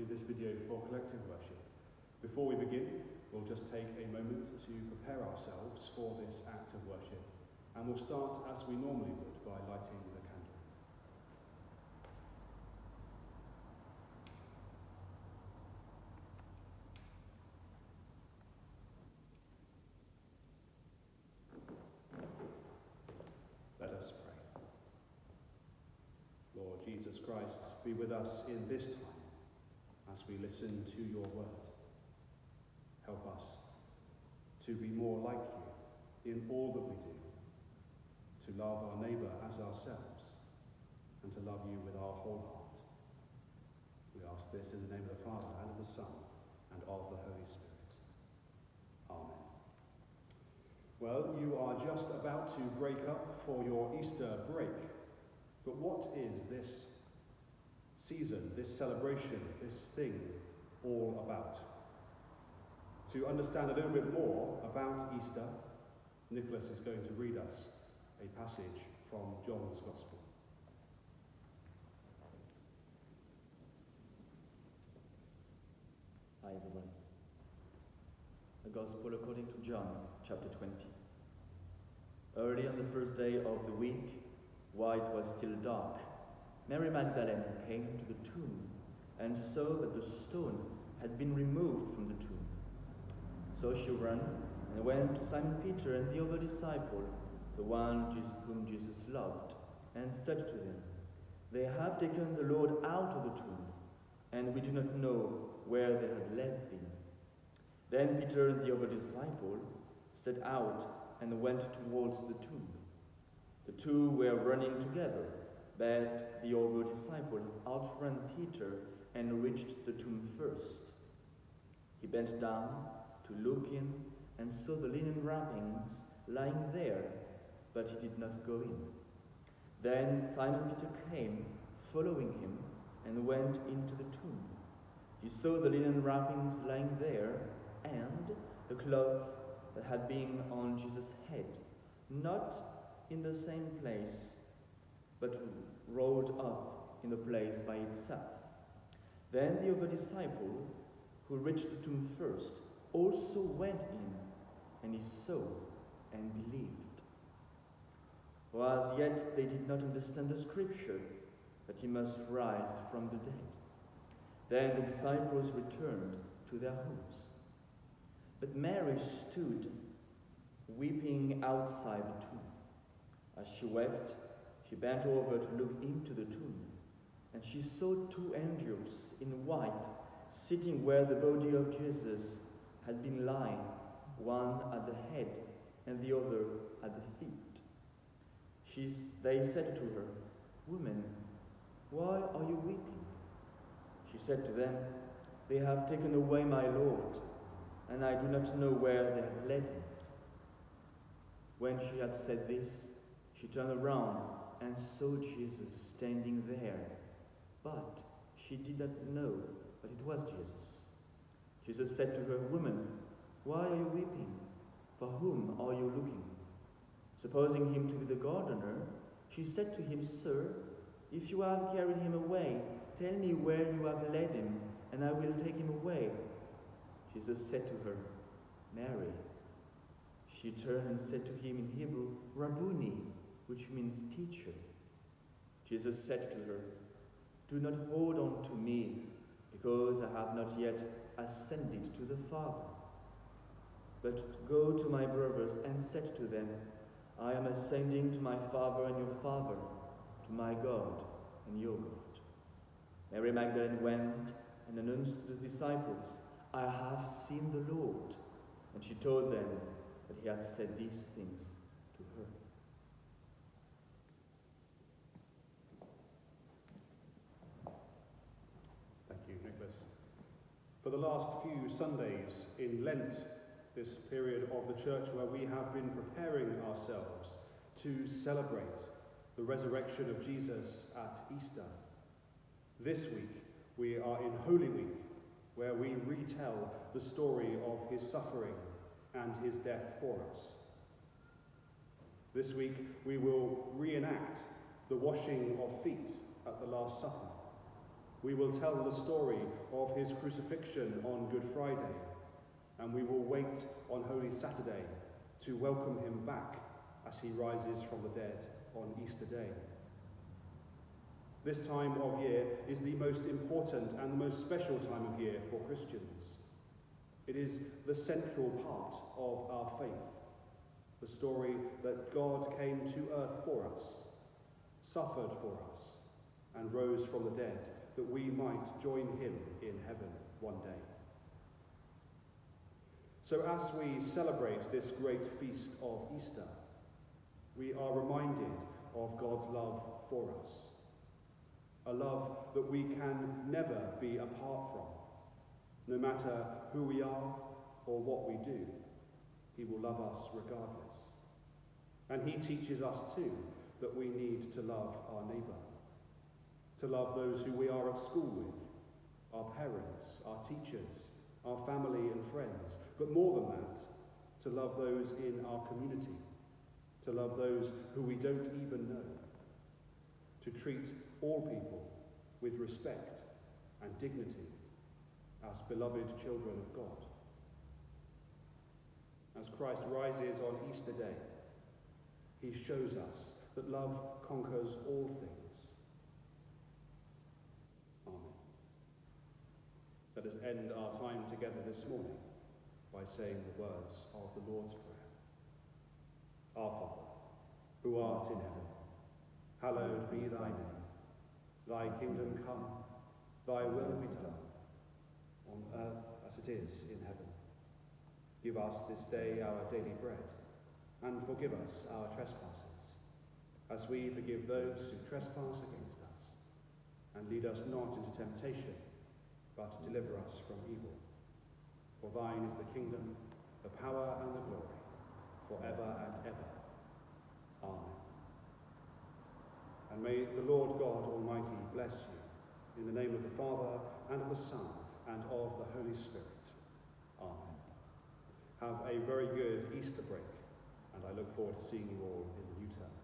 into this video for collective worship. Before we begin, we'll just take a moment to prepare ourselves for this act of worship, and we'll start as we normally would by lighting the candle. Let us pray. Lord Jesus Christ, be with us in this time as we listen to your word. Help us to be more like you in all that we do, to love our neighbour as ourselves, and to love you with our whole heart. We ask this in the name of the Father, and of the Son, and of the Holy Spirit. Amen. Well, you are just about to break up for your Easter break. But what is this season, this celebration, this thing all about? To understand a little bit more about Easter, Nicholas is going to read us a passage from John's Gospel. Hi everyone. The Gospel according to John, chapter 20. Early on the first day of the week, while it was still dark, Mary Magdalene came to the tomb and saw that the stone had been removed from the tomb. So she ran and went to Simon Peter and the other disciple, the one whom Jesus loved, and said to them, "They have taken the Lord out of the tomb, and we do not know where they have laid him." Then Peter and the other disciple set out and went towards the tomb. The two were running together, but the other disciple outran Peter and reached the tomb first. He bent down to look in and saw the linen wrappings lying there, but he did not go in. Then Simon Peter came, following him, and went into the tomb. He saw the linen wrappings lying there, and the cloth that had been on Jesus' head, not in the same place, but rolled up in a place by itself. Then the other disciple, who reached the tomb first, also went in, and he saw and believed. For as yet they did not understand the scripture, that he must rise from the dead. Then the disciples returned to their homes. But Mary stood weeping outside the tomb. As she wept, she bent over to look into the tomb, and she saw two angels in white sitting where the body of Jesus had been lying, one at the head and the other at the feet. They said to her, "Woman, why are you weeping?" She said to them, "They have taken away my Lord, and I do not know where they have laid him." When she had said this, she turned around and saw Jesus standing there, but she did not know that it was Jesus. Jesus said to her, "Woman, why are you weeping? For whom are you looking?" Supposing him to be the gardener, she said to him, "Sir, if you have carried him away, tell me where you have laid him, and I will take him away." Jesus said to her, "Mary." She turned and said to him in Hebrew, "Rabboni," which means teacher. Jesus said to her, "Do not hold on to me, because I have not yet ascended to the Father. But go to my brothers and say to them, I am ascending to my Father and your Father, to my God and your God." Mary Magdalene went and announced to the disciples, "I have seen the Lord." And she told them that he had said these things to her. Thank you, Nicholas. For the last few Sundays in Lent, this period of the church where we have been preparing ourselves to celebrate the resurrection of Jesus at Easter, this week we are in Holy Week, where we retell the story of his suffering and his death for us. This week we will reenact the washing of feet at the Last Supper. We will tell the story of his crucifixion on Good Friday, and we will wait on Holy Saturday to welcome him back as he rises from the dead on Easter Day. This time of year is the most important and the most special time of year for Christians. It is the central part of our faith, the story that God came to earth for us, suffered for us, and rose from the dead, that we might join him in heaven one day. So as we celebrate this great feast of Easter, we are reminded of God's love for us, a love that we can never be apart from. No matter who we are or what we do, he will love us regardless. And he teaches us too that we need to love our neighbour, to love those who we are at school with, our parents, our teachers, our family and friends, but more than that, to love those in our community, to love those who we don't even know, to treat all people with respect and dignity as beloved children of God. As Christ rises on Easter Day, he shows us that love conquers all things. Amen. Let us end our time together this morning by saying the words of the Lord's Prayer. Our Father, who art in heaven, hallowed be thy name. Thy kingdom come, thy will be done, on earth as it is in heaven. Give us this day our daily bread, and forgive us our trespasses, as we forgive those who trespass against us. And lead us not into temptation, but deliver us from evil. For thine is the kingdom, the power and the glory, forever and ever. Amen. And may the Lord God Almighty bless you, in the name of the Father, and of the Son, and of the Holy Spirit. Amen. Have a very good Easter break, and I look forward to seeing you all in the new term.